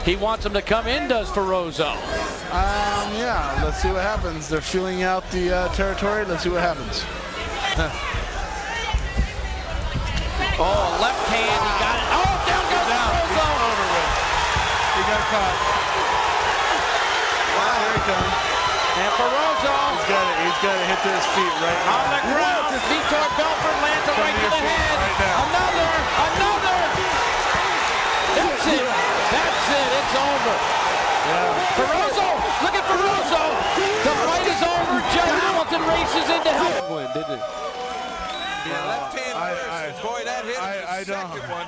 He wants him to come in, does Ferozzo. Yeah, let's see what happens. They're feeling out the territory. Let's see what happens. Oh, left hand, he got it. Oh, down goes Ferozzo. Over with. He got caught. Wow, here he comes. And Ferozzo He's got to hit to his feet right now. on the ground. Vitor Belfort lands a right to the head. Right now. Another. That's it. It's over. Yeah. Ferozzo, look at Ferozzo. The fight is over. Jeff Hamilton races into help. Win, didn't it? Yeah, left hand first. Boy, that hit I the second one.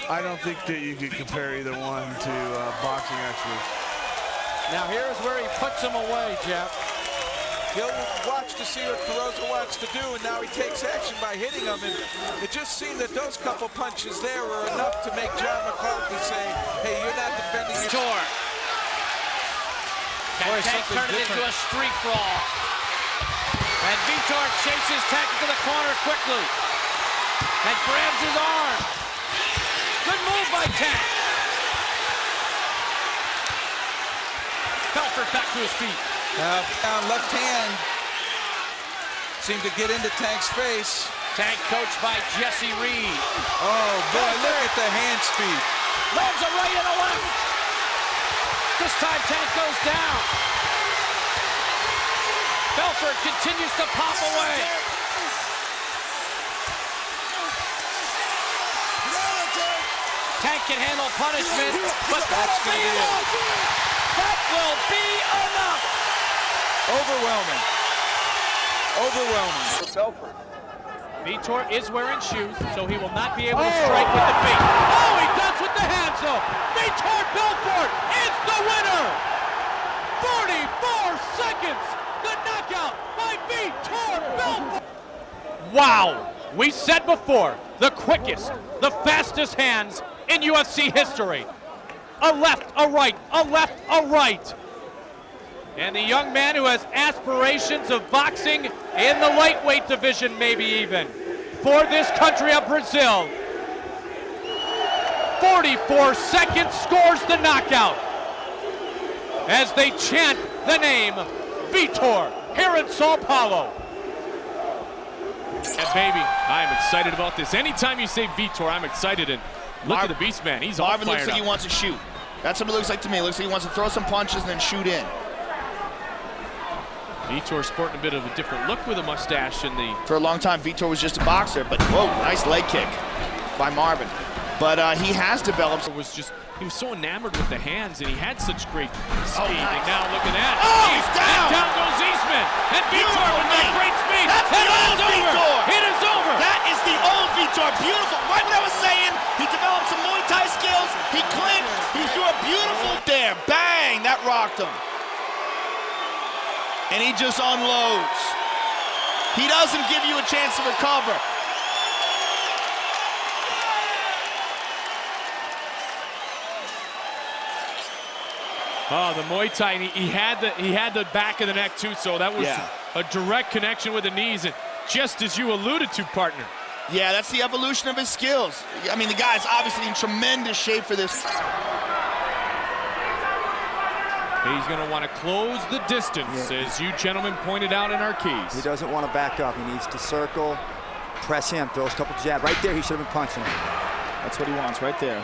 I don't think that you could compare either one to boxing extras. Now here's where he puts him away, Jeff. He'll watch to see what Ferozzo wants to do, and now he takes action by hitting him. And it just seemed that those couple punches there were enough to make John McCarthy say, hey, you're not defending your... Tour. Tank turned it into a street brawl. And Vitor chases Tank to the corner quickly. And grabs his arm. Good move by Tank. Belfort back to his feet. Down left hand seemed to get into Tank's face. Tank coached by Jesse Reed. Oh boy, look at the hand speed. Lands a right and a left. This time Tank goes down. Belfort continues to pop away. Tank can handle punishment, but that'll be enough. That will be enough. Overwhelming. For Belfort. Vitor is wearing shoes, so he will not be able to strike with the feet. Oh, he does with the hands, though. Vitor Belfort is the winner. 44 seconds. The knockout by Vitor Belfort. Wow. We said before, the quickest, the fastest hands in UFC history. A left, a right, a left, a right. And the young man who has aspirations of boxing in the lightweight division, maybe even, for this country of Brazil. 44 seconds scores the knockout as they chant the name Vitor here in Sao Paulo. And baby, I am excited about this. Anytime you say Vitor, I'm excited. And look at the beast man. He's all Marvin fired looks like up. he wants to shoot. That's what it looks like to me. It looks like he wants to throw some punches and then shoot in. Vitor sporting a bit of a different look with a mustache in the... For a long time, Vitor was just a boxer, but whoa, nice leg kick by Marvin. But he has developed. He was so enamored with the hands, and he had such great speed. nice. And now look at that. Oh, he's down! And down goes Eastman. And Vitor with that great speed. That's the old Vitor! It is over. That is the old Vitor. Beautiful. Right what I was saying. He developed some Muay Thai skills. He clinched. He threw a beautiful there. Bang! That rocked him. And he just unloads. He doesn't give you a chance to recover. Oh, the Muay Thai, and he had the back of the neck too, so that was a direct connection with the knees, and just as you alluded to, partner. Yeah, that's the evolution of his skills. I mean, the guy's obviously in tremendous shape for this. He's going to want to close the distance, as you gentlemen pointed out in our keys. He doesn't want to back up. He needs to circle, press him, throws a couple jabs. Right there, he should have been punching him. That's what he wants right there.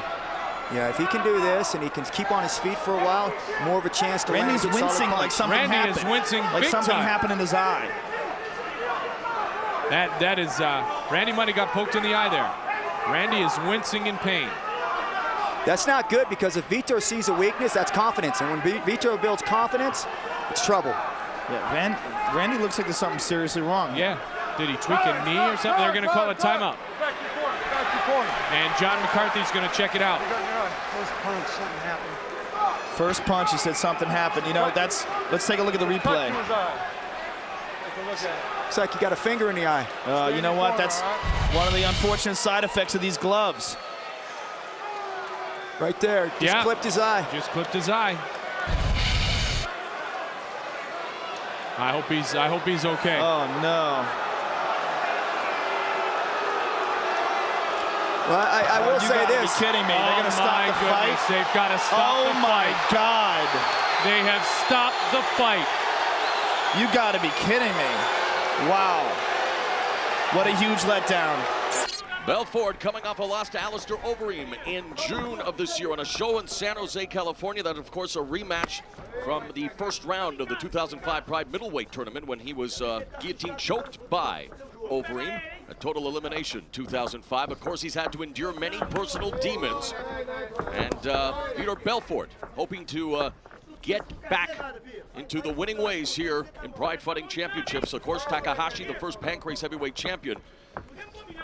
Yeah, if he can do this and he can keep on his feet for a while, more of a chance to Randy's land a wincing solid like punch. something Randy happened. is wincing like big something time. happened in his eye. That is, Randy might have got poked in the eye there. Randy is wincing in pain. That's not good, because if Vitor sees a weakness, that's confidence. And when Vitor builds confidence, it's trouble. Yeah, Randy looks like there's something seriously wrong. Yeah. Did he tweak a knee or something? They're going to call a timeout. And John McCarthy's going to check it out. First punch, he said something happened. You know, let's take a look at the replay. Looks like he got a finger in the eye. You know what? That's one of the unfortunate side effects of these gloves. Right there, just clipped his eye. Just clipped his eye. I hope he's okay. Oh no. Well, I will say You gotta this. be kidding me. They're going to stop the fight? They've got to stop the Oh, my fight. God. They have stopped the fight. You got to be kidding me. Wow. What a huge letdown. Belfort coming off a loss to Alistair Overeem in June of this year on a show in San Jose, California. That, of course, a rematch from the first round of the 2005 Pride Middleweight Tournament when he was guillotine choked by Overeem. A total elimination, 2005. Of course, he's had to endure many personal demons. And Vitor Belfort hoping to get back into the winning ways here in Pride Fighting Championships. Of course, Takahashi, the first Pancrase heavyweight champion,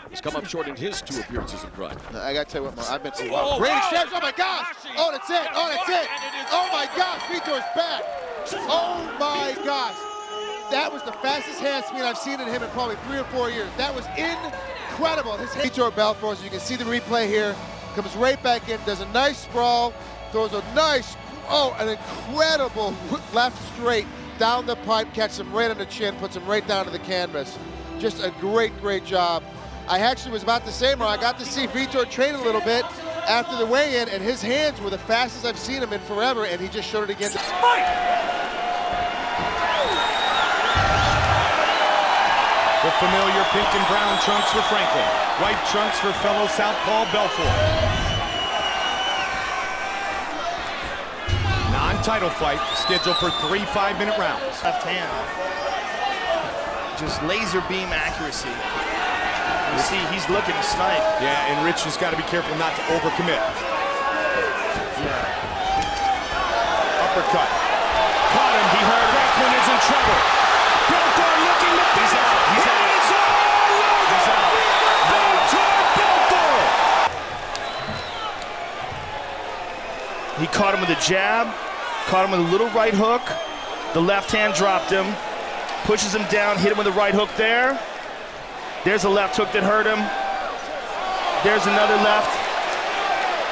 has come up short in his 2 appearances in Pride. I got to tell you what, Mark, I've been through. Oh, Brady wow. Shabs, oh my gosh! Oh, that's it! Oh, that's it! Oh my gosh, Vitor's back! Oh my gosh! That was the fastest hand speed I've seen in him in probably 3 or 4 years. That was incredible. His Vitor Belfort, as you can see the replay here, comes right back in, does a nice sprawl, throws a nice, an incredible left straight down the pipe, catches him right on the chin, puts him right down to the canvas. Just a great, great job. I actually was about to say, Mar, I got to see Vitor train a little bit after the weigh-in, and his hands were the fastest I've seen him in forever, and he just showed it again. The familiar pink and brown trunks for Franklin. White trunks for fellow southpaw Belfort. Non-title fight scheduled for 3 5-minute rounds. Left hand. Just laser beam accuracy. You see, he's looking to snipe. Yeah, and Rich has got to be careful not to overcommit. Uppercut. Caught him. He heard Franklin is in trouble. Belfort looking to finish. He's out. He's all over. He's out. Belfort. He caught him with a jab, caught him with a little right hook. The left hand dropped him, pushes him down, hit him with a right hook there. There's a left hook that hurt him. There's another left,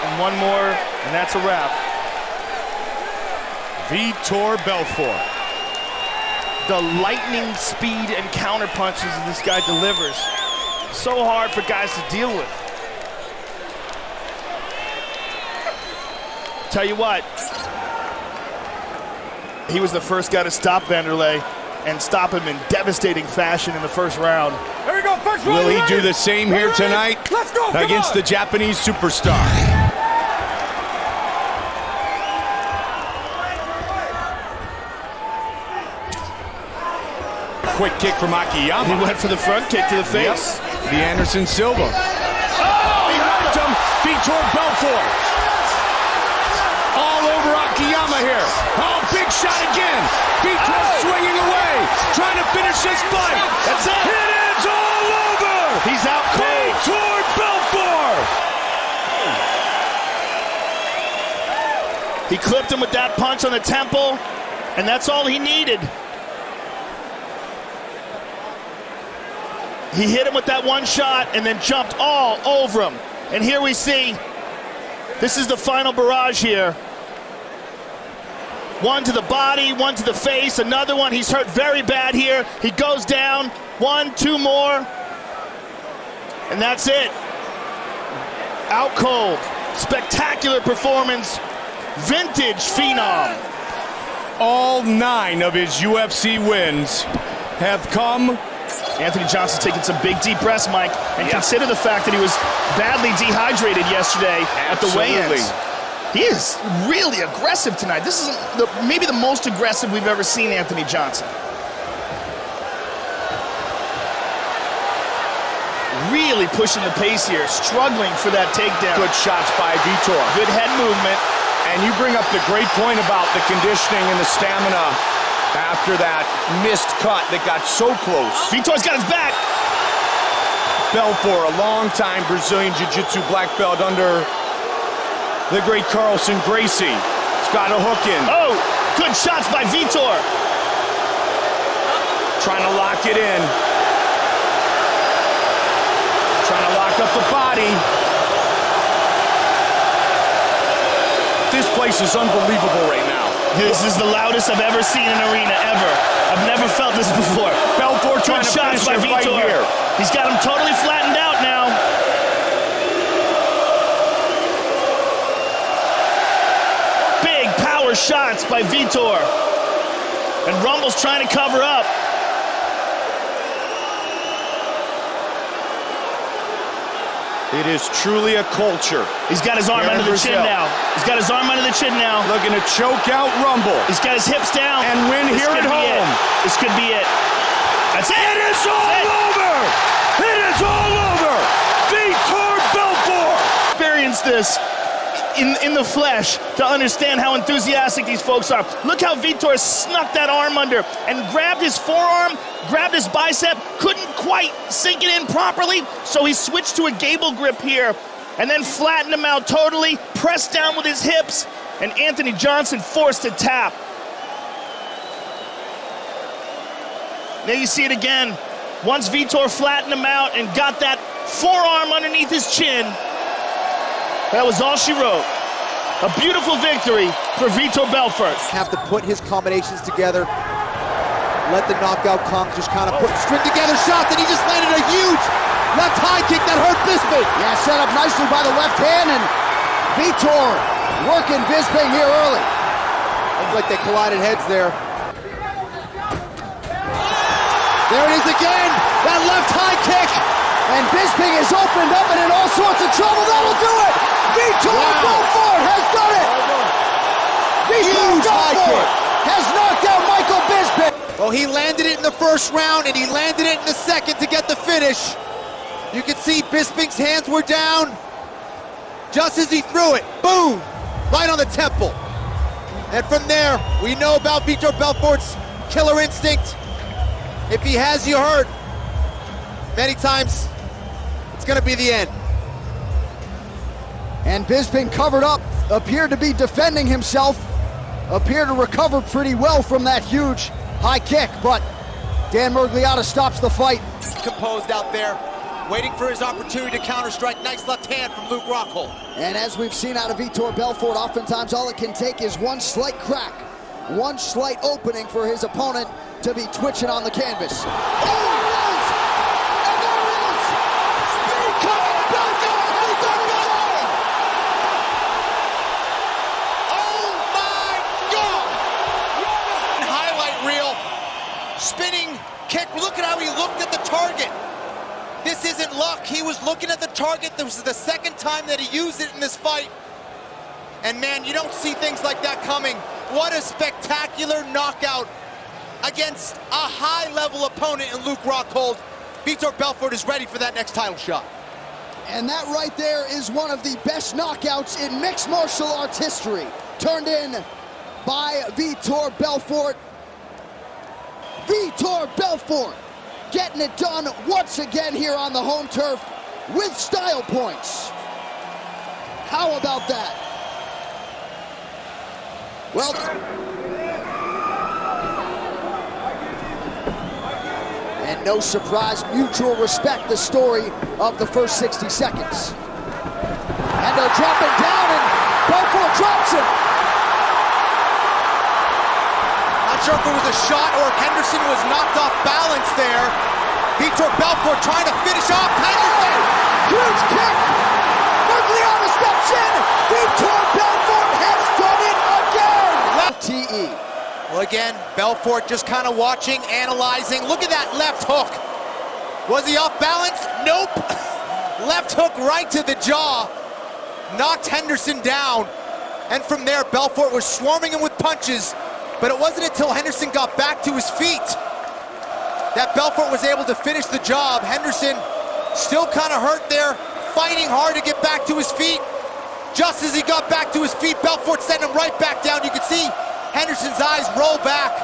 and one more, and that's a wrap. Vitor Belfort. The lightning speed and counter punches that this guy delivers. So hard for guys to deal with. Tell you what, he was the first guy to stop Vanderlei and stop him in devastating fashion in the first round. There we go, first round. Will he do the same here tonight? Let's go, against the Japanese superstar? Quick kick from Akiyama. He went for the front kick to the face. Yep. The Anderson Silva. Oh, he knocked him. Vitor Belfort. All over Akiyama here. Oh, big shot again. Vitor swinging away. Trying to finish this fight. That's it. It is all over. He's out cold. Vitor Belfort. He clipped him with that punch on the temple, and that's all he needed. He hit him with that one shot and then jumped all over him. And here we see, this is the final barrage here. One to the body, one to the face, another one. He's hurt very bad here. He goes down. 1, 2 more. And that's it. Out cold. Spectacular performance. Vintage phenom. All 9 of his UFC wins have come. Anthony Johnson taking some big deep breaths, Mike, and consider the fact that he was badly dehydrated yesterday at the weigh-ins. He is really aggressive tonight. This is maybe the most aggressive we've ever seen Anthony Johnson. Really pushing the pace here, struggling for that takedown. Good shots by Vitor. Good head movement. And you bring up the great point about the conditioning and the stamina after that missed cut that got so close. Vitor's got his back. Belfort, a long-time Brazilian Jiu-Jitsu black belt under the great Carlson Gracie. He's got a hook in. Oh, good shots by Vitor. Trying to lock it in. Trying to lock up the body. This place is unbelievable right now. This is the loudest I've ever seen in an arena, ever. I've never felt this before. Belfort trying to shots by finish it right Vitor. here. He's got him totally flattened out now. shots by Vitor. And Rumble's trying to cover up. It is truly a culture. He's got his arm Here in under the chin Brazil. now. He's got his arm under the chin now. Looking to choke out Rumble. He's got his hips down. And win This here could at be home. it. This could be it. That's it. It is all over! It is all over! Vitor Belfort! Experience this in the flesh to understand how enthusiastic these folks are. Look how Vitor snuck that arm under and grabbed his forearm, grabbed his bicep, couldn't quite sink it in properly, so he switched to a gable grip here and then flattened him out totally, pressed down with his hips, and Anthony Johnson forced to tap. There you see it again. Once Vitor flattened him out and got that forearm underneath his chin, that was all she wrote. A beautiful victory for Vitor Belfort. Have to put his combinations together. Let the knockout come. Just kind of put string together shots, and he just landed a huge left high kick that hurt Bisping. Yeah, set up nicely by the left hand, and Vitor working Bisping here early. Looks like they collided heads there. There it is again, that left high kick. And Bisping is opened up and in all sorts of trouble. That'll do it! Vitor Belfort has done it! Vitor Belfort has knocked out Michael Bisping. Well, he landed it in the first round and he landed it in the second to get the finish. You can see Bisping's hands were down just as he threw it. Boom! Right on the temple. And from there, we know about Vitor Belfort's killer instinct. If he has you hurt, many times, it's gonna be the end. And Bisping covered up, appeared to be defending himself, appeared to recover pretty well from that huge high kick, but Dan Miragliotta stops the fight. Composed out there, waiting for his opportunity to counter-strike. Nice left hand from Luke Rockhold. And as we've seen out of Vitor Belfort, oftentimes all it can take is one slight crack, one slight opening for his opponent to be twitching on the canvas. Spinning kick, look at how he looked at the target. This isn't luck, he was looking at the target. This was the second time that he used it in this fight. And man, you don't see things like that coming. What a spectacular knockout against a high-level opponent in Luke Rockhold. Vitor Belfort is ready for that next title shot. And that right there is one of the best knockouts in mixed martial arts history. Turned in by Vitor Belfort. Vitor Belfort getting it done once again here on the home turf with style points. How about that? Well, and no surprise, mutual respect, the story of the first 60 seconds. And they're dropping down, and Belfort drops him. Not sure if it was a shot or if Henderson was knocked off balance there. Vitor Belfort trying to finish off Henderson. Huge kick. Miragliotta steps in. Vitor Belfort has done it again. Left TE. Well, again, Belfort just kind of watching, analyzing. Look at that left hook. Was he off balance? Nope. Left hook right to the jaw. Knocked Henderson down. And from there, Belfort was swarming him with punches. But it wasn't until Henderson got back to his feet that Belfort was able to finish the job. Henderson still kind of hurt there, fighting hard to get back to his feet. Just as he got back to his feet, Belfort sent him right back down. You can see Henderson's eyes roll back.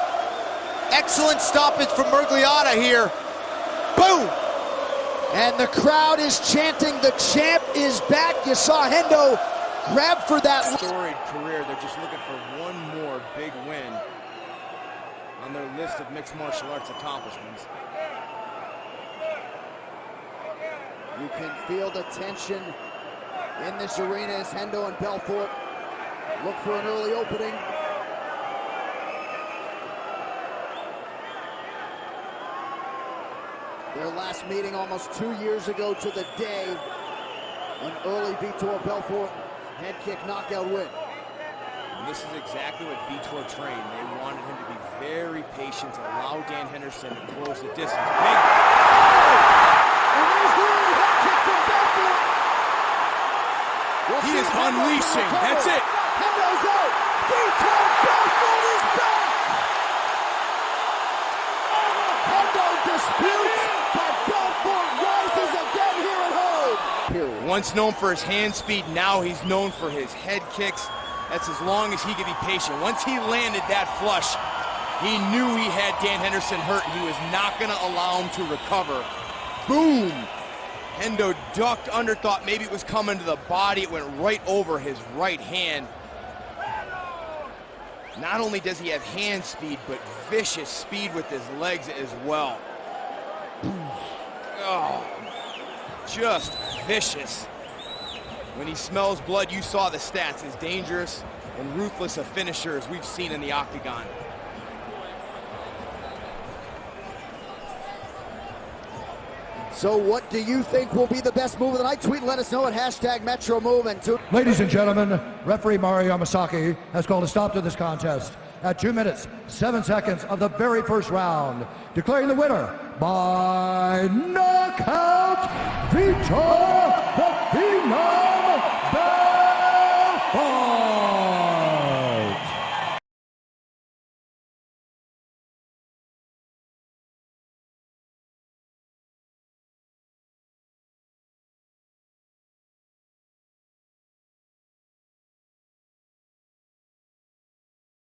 Excellent stoppage from Miragliotta here. Boom! And the crowd is chanting, the champ is back. You saw Hendo grab for that. Storied career, they're just looking for one more big win on their list of mixed martial arts accomplishments. You can feel the tension in this arena as Hendo and Belfort look for an early opening. Their last meeting almost 2 years ago to the day, an early Vitor Belfort head kick knockout win. And this is exactly what Vitor trained. They wanted him to be very patient, to allow Dan Henderson to close the distance. He is unleashing. That's it. Hendo's out. Vitor Belfort is back. Hendo disputes, but Belfort rises again here at home. Once known for his hand speed, now he's known for his head kicks. That's as long as he can be patient. Once he landed that flush, he knew he had Dan Henderson hurt. He was not going to allow him to recover. Boom! Hendo ducked under, thought maybe it was coming to the body. It went right over his right hand. Not only does he have hand speed, but vicious speed with his legs as well. Oh, just vicious. When he smells blood, you saw the stats, as dangerous and ruthless a finisher as we've seen in the octagon. So what do you think will be the best move of the night? Tweet and let us know at #MetroMove. And Ladies and gentlemen, referee Mario Yamasaki has called a stop to this contest at 2 minutes, 7 seconds of the very first round, declaring the winner by knockout, Vitor